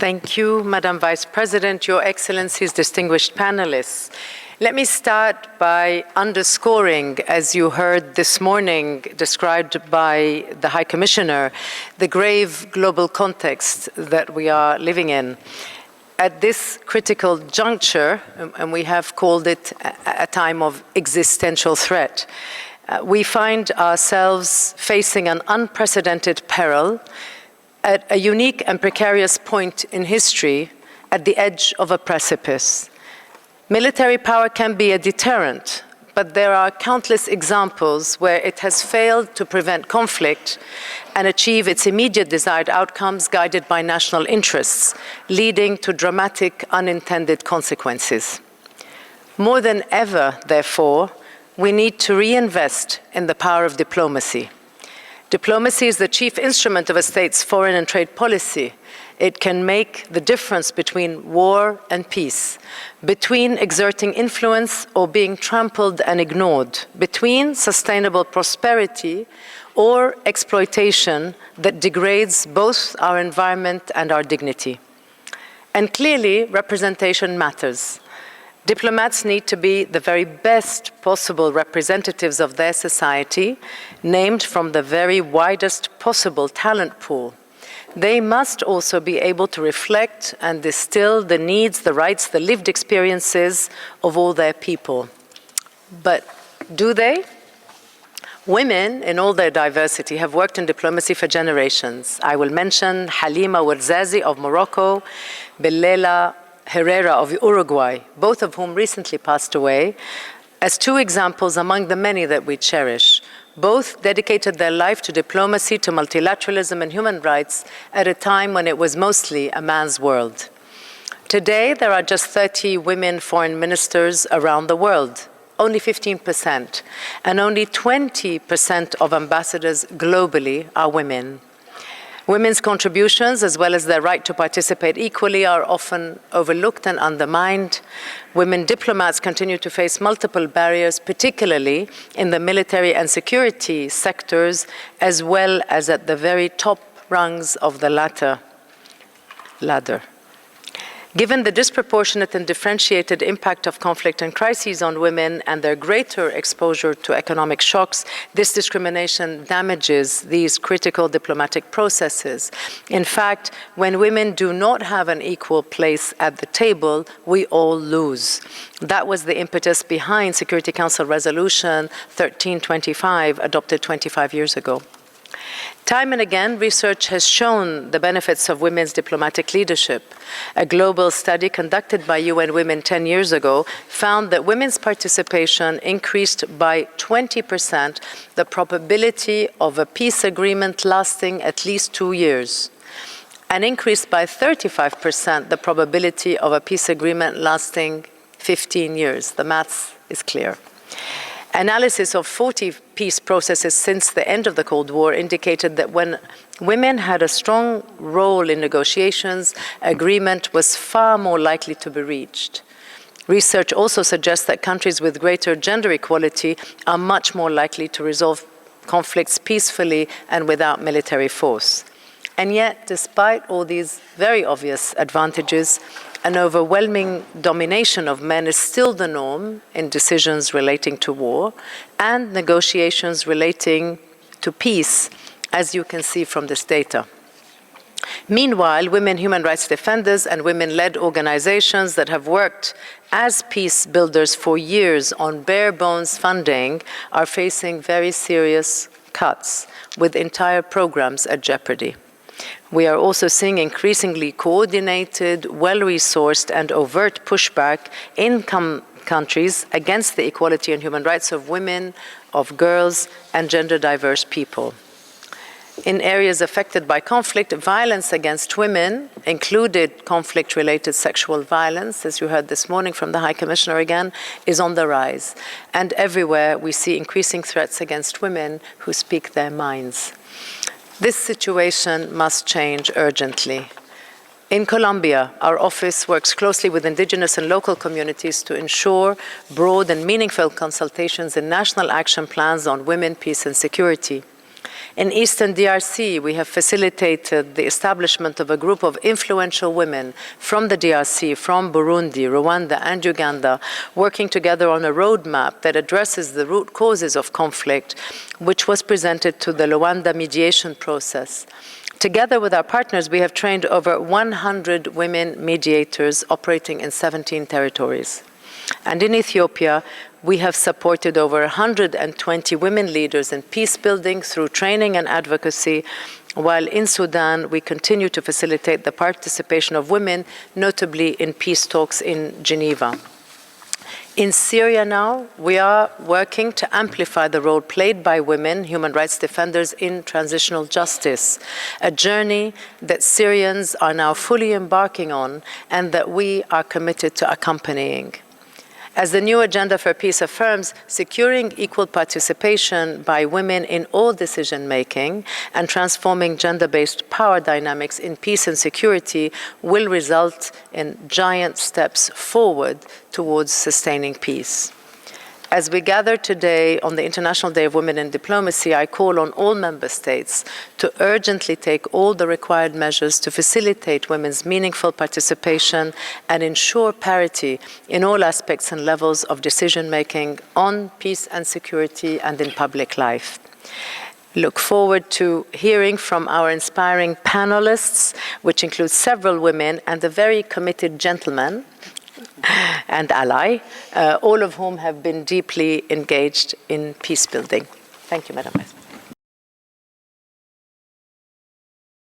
Thank you, Madam Vice President, Your Excellencies, distinguished panelists. Let me start by underscoring, as you heard this morning described by the High Commissioner, the grave global context that we are living in. At this critical juncture, and we have called it a time of existential threat, we find ourselves facing an unprecedented peril at a unique and precarious point in history, at the edge of a precipice. Military power can be a deterrent, but there are countless examples where it has failed to prevent conflict and achieve its immediate desired outcomes guided by national interests, leading to dramatic unintended consequences. More than ever, therefore, we need to reinvest in the power of diplomacy. Diplomacy is the chief instrument of a state's foreign and trade policy. It can make the difference between war and peace, between exerting influence or being trampled and ignored, between sustainable prosperity or exploitation that degrades both our environment and our dignity. And clearly, representation matters. Diplomats need to be the very best possible representatives of their society, named from the very widest possible talent pool. They must also be able to reflect and distill the needs, the rights, the lived experiences of all their people. But do they? Women, in all their diversity, have worked in diplomacy for generations. I will mention Halima Warzazi of Morocco, Billela Herrera of Uruguay, both of whom recently passed away, as two examples among the many that we cherish. Both dedicated their life to diplomacy, to multilateralism and human rights at a time when it was mostly a man's world. Today, there are just 30 women foreign ministers around the world, only 15%, and only 20% of ambassadors globally are women. Women's contributions, as well as their right to participate equally, are often overlooked and undermined. Women diplomats continue to face multiple barriers, particularly in the military and security sectors, as well as at the very top rungs of the latter ladder. Given the disproportionate and differentiated impact of conflict and crises on women and their greater exposure to economic shocks, this discrimination damages these critical diplomatic processes. In fact, when women do not have an equal place at the table, we all lose. That was the impetus behind Security Council Resolution 1325, adopted 25 years ago. Time and again, research has shown the benefits of women's diplomatic leadership. A global study conducted by UN Women 10 years ago found that women's participation increased by 20% the probability of a peace agreement lasting at least 2 years, and increased by 35% the probability of a peace agreement lasting 15 years. The maths is clear. Analysis of 40 peace processes since the end of the Cold War indicated that when women had a strong role in negotiations, agreement was far more likely to be reached. Research also suggests that countries with greater gender equality are much more likely to resolve conflicts peacefully and without military force. And yet, despite all these very obvious advantages, an overwhelming domination of men is still the norm in decisions relating to war and negotiations relating to peace, as you can see from this data. Meanwhile, women human rights defenders and women-led organizations that have worked as peace builders for years on bare-bones funding are facing very serious cuts, with entire programs at jeopardy. We are also seeing increasingly coordinated, well-resourced, and overt pushback in countries against the equality and human rights of women, of girls, and gender-diverse people. In areas affected by conflict, violence against women, included conflict-related sexual violence, as you heard this morning from the High Commissioner again, is on the rise. And everywhere we see increasing threats against women who speak their minds. This situation must change urgently. In Colombia, our office works closely with indigenous and local communities to ensure broad and meaningful consultations in national action plans on women, peace, and security. In Eastern DRC, we have facilitated the establishment of a group of influential women from the DRC, from Burundi, Rwanda, and Uganda, working together on a roadmap that addresses the root causes of conflict, which was presented to the Luanda mediation process. Together with our partners, we have trained over 100 women mediators operating in 17 territories. And in Ethiopia, we have supported over 120 women leaders in peace building through training and advocacy, while in Sudan, we continue to facilitate the participation of women, notably in peace talks in Geneva. In Syria now, we are working to amplify the role played by women, human rights defenders, in transitional justice, a journey that Syrians are now fully embarking on and that we are committed to accompanying. As the new Agenda for Peace affirms, securing equal participation by women in all decision-making and transforming gender-based power dynamics in peace and security will result in giant steps forward towards sustaining peace. As we gather today on the International Day of Women in Diplomacy, I call on all member states to urgently take all the required measures to facilitate women's meaningful participation and ensure parity in all aspects and levels of decision-making on peace and security and in public life. Look forward to hearing from our inspiring panelists, which include several women and a very committed gentleman and ally, all of whom have been deeply engaged in peace building. Thank you, Madam Vice President.